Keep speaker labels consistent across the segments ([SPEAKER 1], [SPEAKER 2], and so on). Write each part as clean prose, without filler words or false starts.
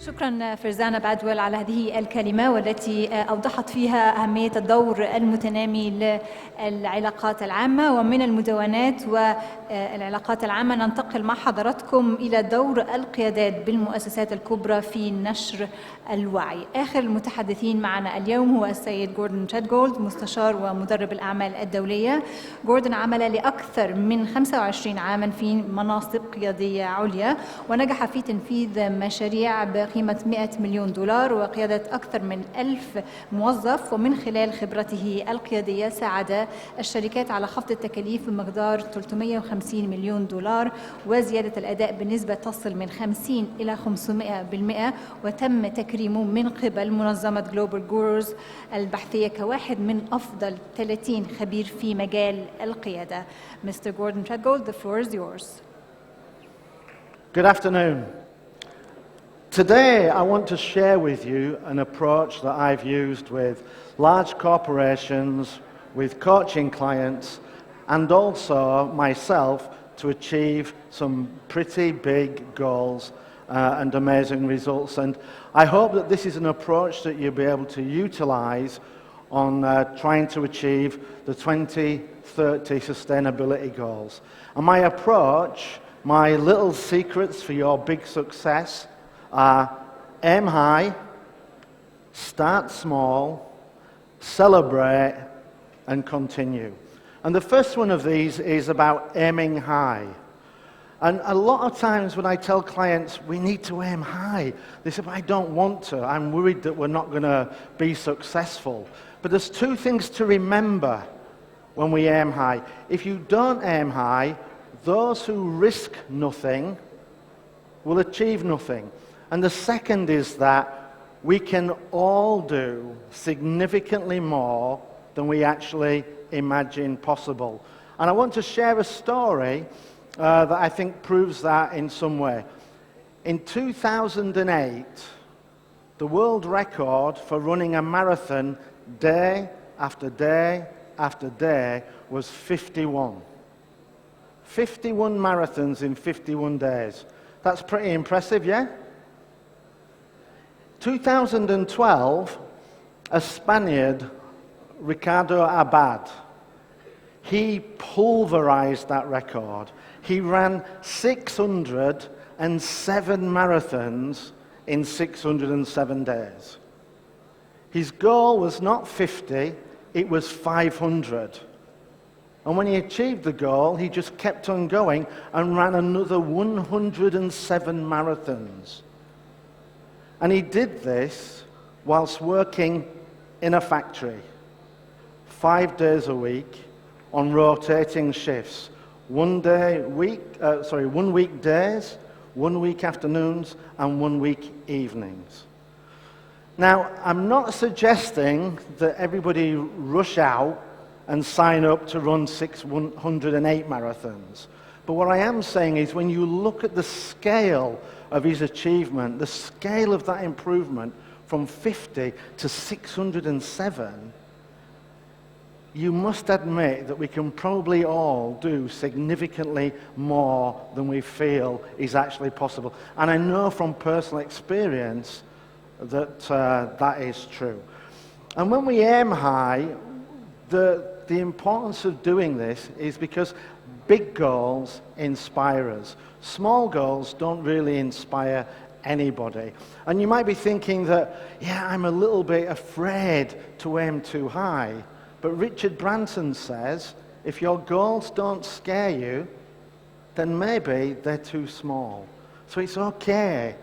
[SPEAKER 1] شكرا فرزانة بادويل على هذه الكلمة والتي أوضحت فيها أهمية الدور المتنامي للعلاقات العامة. ومن المدونات والعلاقات العامة ننتقل مع حضراتكم إلى دور القيادات بالمؤسسات الكبرى في نشر الوعي. آخر المتحدثين معنا اليوم هو السيد جوردن تريدغولد، مستشار ومدرب الأعمال الدولية. جوردن عمل لأكثر من 25 عاما في مناصب قيادية عليا، ونجح في تنفيذ مشاريع بقيمة 100 مليون دولار وقيادة أكثر من 1000 موظف. ومن خلال خبرته القيادية ساعد الشركات على خفض التكاليف بمقدار 350 مليون دولار وزيادة الأداء بنسبة تصل من 50 إلى 500%. وتم تكريمه من قبل منظمة جلوبال جوروز البحثية كواحد من أفضل 30 خبير في مجال القيادة. Mr. Gordon Tredgold, the floor is yours.
[SPEAKER 2] Good afternoon. Today, I want to share with you an approach that I've used with large corporations, with coaching clients, and also myself to achieve some pretty big goals and amazing results. And I hope that this is an approach that you'll be able to utilize on trying to achieve the 2030 sustainability goals. And my approach, my little secrets for your big success are aim high, start small, celebrate, and continue. And the first one of these is about aiming high. And a lot of times when I tell clients we need to aim high, they say, I don't want to. I'm worried that we're not going to be successful. But there's two things to remember when we aim high. If you don't aim high, those who risk nothing will achieve nothing. And the second is that we can all do significantly more than we actually imagine possible. And I want to share a story that I think proves that in some way. In 2008, the world record for running a marathon day after day after day was 51. 51 marathons in 51 days. That's pretty impressive, yeah? 2012, a Spaniard, Ricardo Abad, he pulverized that record. He ran 607 marathons in 607 days. His goal was not 50, it was 500. And when he achieved the goal, he just kept on going and ran another 107 marathons. And he did this whilst working in a factory, 5 days a week on rotating shifts. 1 week days, 1 week afternoons, and 1 week evenings. Now, I'm not suggesting that everybody rush out and sign up to run 608 marathons. But what I am saying is when you look at the scale of his achievement, the scale of that improvement from 50 to 607, you must admit that we can probably all do significantly more than we feel is actually possible. And I know from personal experience that that is true. And when we aim high, the importance of doing this is because big goals inspire us. Small goals don't really inspire anybody. And you might be thinking that, yeah, I'm a little bit afraid to aim too high. But Richard Branson says, if your goals don't scare you, then maybe they're too small. So it's okay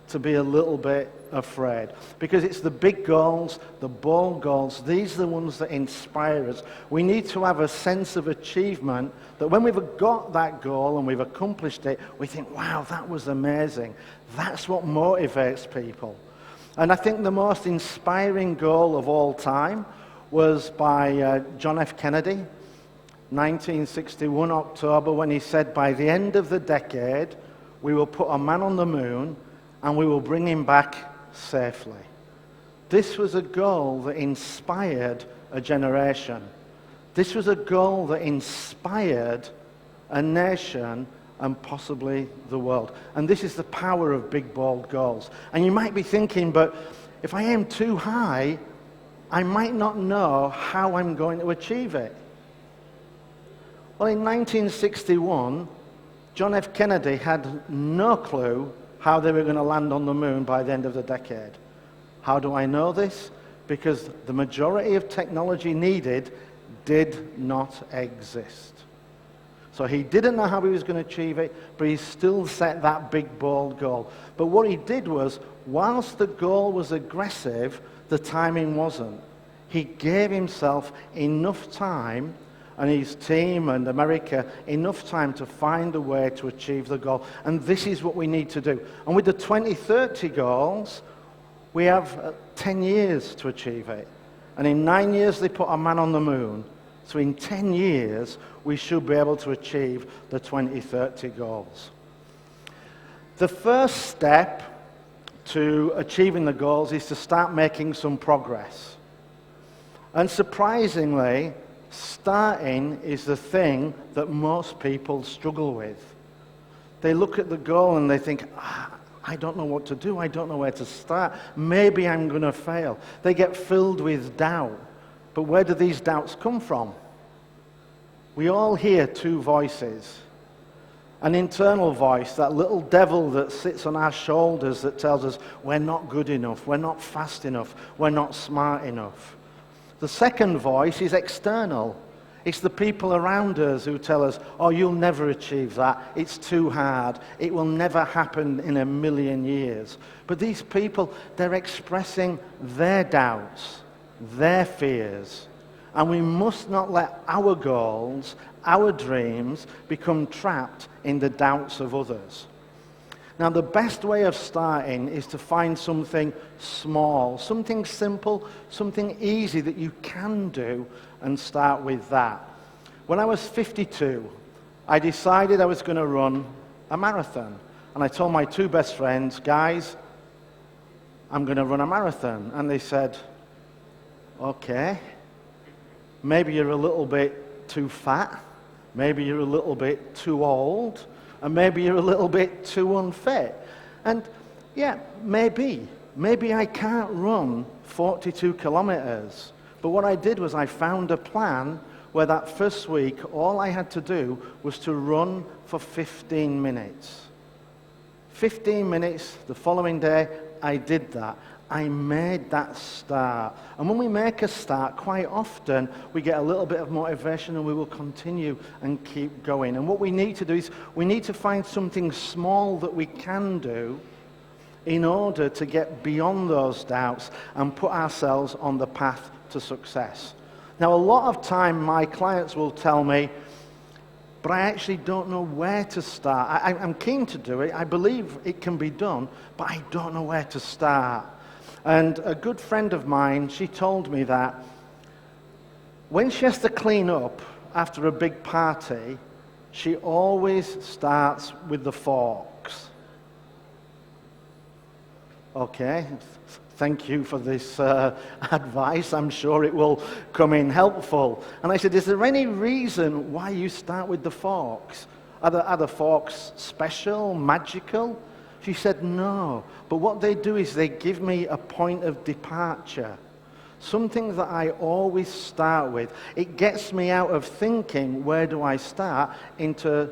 [SPEAKER 2] to be a little bit afraid, because it's the big goals, the bold goals, these are the ones that inspire us. We need to have a sense of achievement that when we've got that goal and we've accomplished it, we think, wow, that was amazing. That's what motivates people. And I think the most inspiring goal of all time was by John F. Kennedy, 1961 October, when he said, by the end of the decade, we will put a man on the moon and we will bring him back safely. This was a goal that inspired a generation. This was a goal that inspired a nation and possibly the world. And this is the power of big, bold goals. And you might be thinking, but if I aim too high, I might not know how I'm going to achieve it. Well, in 1961, John F. Kennedy had no clue how they were going to land on the moon by the end of the decade. How do I know this? Because the majority of technology needed did not exist. So he didn't know how he was going to achieve it, but he still set that big, bold goal. But what he did was, whilst the goal was aggressive, the timing wasn't. He gave himself enough time, and his team and America, enough time to find a way to achieve the goal. And this is what we need to do. And with the 2030 goals, we have 10 years to achieve it. And in 9 years, they put a man on the moon. So in 10 years, we should be able to achieve the 2030 goals. The first step to achieving the goals is to start making some progress. And surprisingly, starting is the thing that most people struggle with. They look at the goal and they think, I don't know what to do. I don't know where to start. Maybe I'm going to fail. They get filled with doubt. But where do these doubts come from? We all hear two voices. An internal voice, that little devil that sits on our shoulders that tells us we're not good enough, we're not fast enough, we're not smart enough. The second voice is external. It's the people around us who tell us, oh, you'll never achieve that. It's too hard. It will never happen in a million years. But these people, they're expressing their doubts, their fears. And we must not let our goals, our dreams, become trapped in the doubts of others. Now, the best way of starting is to find something small, something simple, something easy that you can do, and start with that. When I was 52, I decided I was going to run a marathon. And I told my two best friends, guys, I'm going to run a marathon. And they said, okay, maybe you're a little bit too fat, maybe you're a little bit too old, and maybe you're a little bit too unfit. And yeah, maybe I can't run 42 kilometers. But what I did was I found a plan where that first week, all I had to do was to run for 15 minutes. 15 minutes, the following day, I did that. I made that start. And when we make a start, quite often we get a little bit of motivation and we will continue and keep going. And what we need to do is we need to find something small that we can do in order to get beyond those doubts and put ourselves on the path to success. Now, a lot of time my clients will tell me, but I actually don't know where to start. I'm keen to do it. I believe it can be done, but I don't know where to start. And a good friend of mine, she told me that when she has to clean up after a big party, she always starts with the forks. Okay, thank you for this advice. I'm sure it will come in helpful. And I said, is there any reason why you start with the forks? Are the forks special, magical? She said, no. But what they do is they give me a point of departure. Something that I always start with. It gets me out of thinking, where do I start, into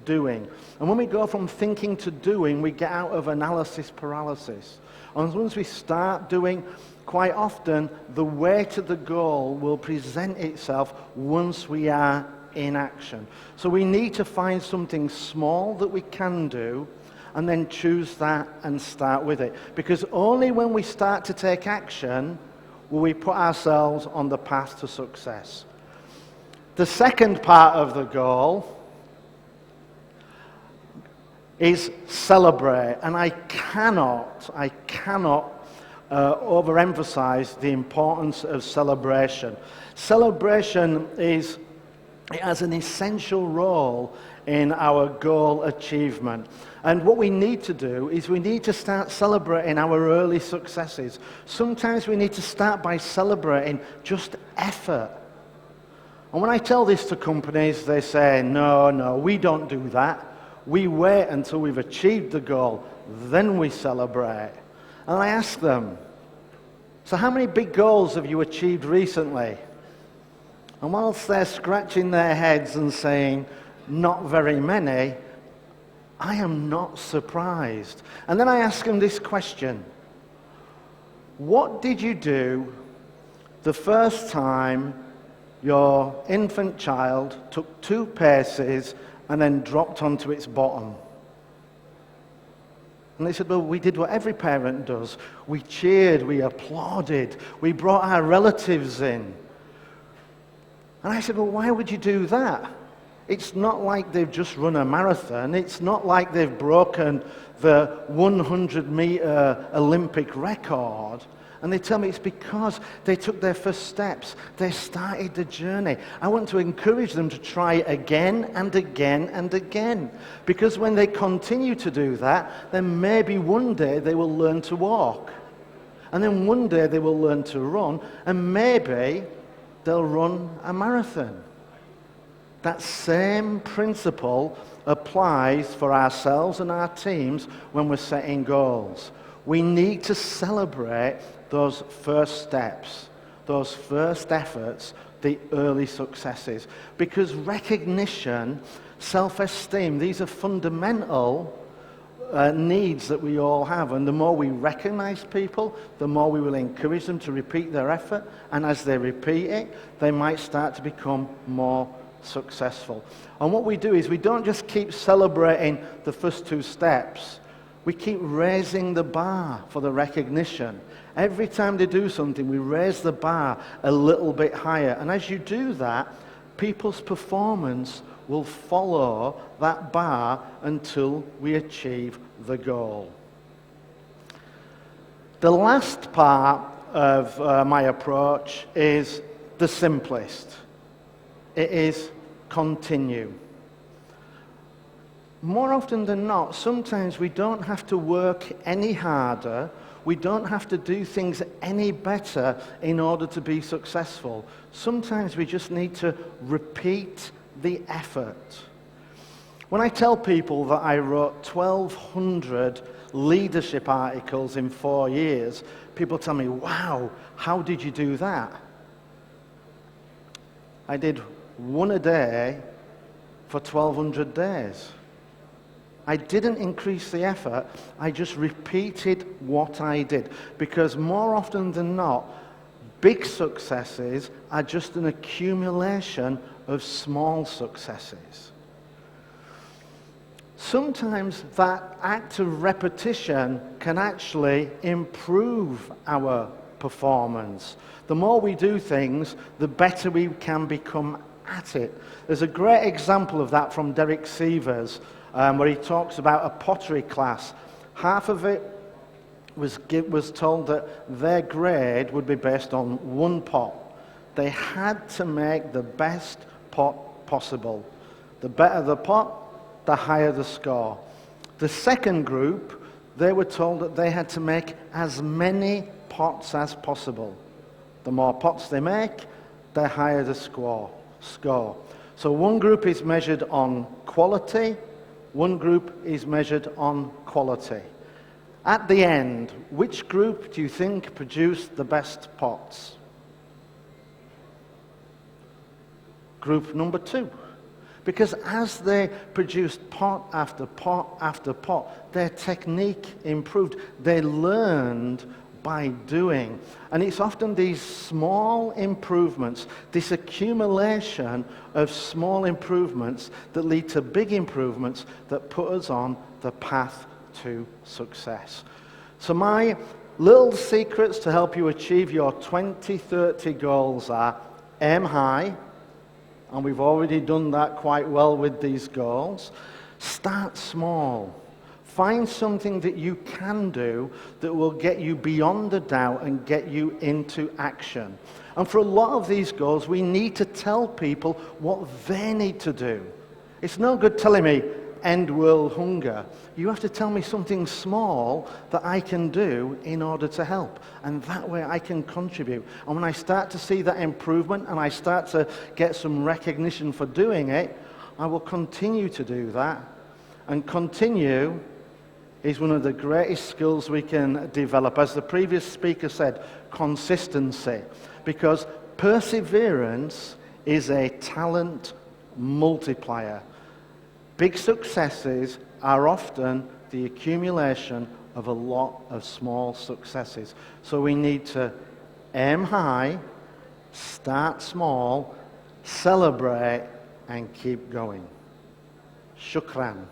[SPEAKER 2] doing. And when we go from thinking to doing, we get out of analysis paralysis. And once we start doing, quite often the way to the goal will present itself once we are in action. So we need to find something small that we can do and then choose that and start with it. Because only when we start to take action will we put ourselves on the path to success. The second part of the goal is celebrate. And I cannot overemphasize the importance of celebration. Celebration it has an essential role in our goal achievement. And what we need to do is we need to start celebrating our early successes. Sometimes we need to start by celebrating just effort. And when I tell this to companies, they say, no, we don't do that. We wait until we've achieved the goal, then we celebrate. And I ask them, so how many big goals have you achieved recently? And whilst they're scratching their heads and saying, not very many, I am not surprised. And then I ask them this question: what did you do the first time your infant child took 2 paces and then dropped onto its bottom? And they said, well, we did what every parent does. We cheered, we applauded, we brought our relatives in. And I said, well, why would you do that? It's not like they've just run a marathon. It's not like they've broken the 100-meter Olympic record. And they tell me it's because they took their first steps. They started the journey. I want to encourage them to try again and again and again. Because when they continue to do that, then maybe one day they will learn to walk. And then one day they will learn to run. And maybe they'll run a marathon. That same principle applies for ourselves and our teams when we're setting goals. We need to celebrate those first steps, those first efforts, the early successes. Because recognition, self-esteem, these are fundamental needs that we all have. And the more we recognize people, the more we will encourage them to repeat their effort. And as they repeat it, they might start to become more successful. And what we do is we don't just keep celebrating the first 2 steps. We keep raising the bar for the recognition. Every time they do something, we raise the bar a little bit higher. And as you do that, people's performance will follow that bar until we achieve the goal. The last part of my approach is the simplest. It is continue. More often than not, sometimes we don't have to work any harder. We don't have to do things any better in order to be successful. Sometimes we just need to repeat the effort. When I tell people that I wrote 1,200 leadership articles in 4 years, people tell me, wow, how did you do that? I did 1 a day for 1,200 days. I didn't increase the effort, I just repeated what I did. Because more often than not, big successes are just an accumulation of small successes. Sometimes that act of repetition can actually improve our performance. The more we do things, the better we can become at it. There's a great example of that from Derek Sievers, where he talks about a pottery class. Half of it was told that their grade would be based on 1 pot. They had to make the best pot possible. The better the pot, the higher the score. The second group, they were told that they had to make as many pots as possible. The more pots they make, the higher the score. So one group is measured on quality, one group is measured on quality. At the end, which group do you think produced the best pots? Group number 2. Because as they produced pot after pot after pot, their technique improved. They learned by doing. And it's often these small improvements, this accumulation of small improvements that lead to big improvements that put us on the path to success. So my little secrets to help you achieve your 2030 goals are: aim high, and we've already done that quite well with these goals. Start small. Find something that you can do that will get you beyond the doubt and get you into action. And for a lot of these goals, we need to tell people what they need to do. It's no good telling me, end world hunger. You have to tell me something small that I can do in order to help. And that way I can contribute. And when I start to see that improvement and I start to get some recognition for doing it, I will continue to do that. And continue is one of the greatest skills we can develop. As the previous speaker said, consistency. Because perseverance is a talent multiplier. Big successes are often the accumulation of a lot of small successes. So we need to aim high, start small, celebrate, and keep going. Shukran.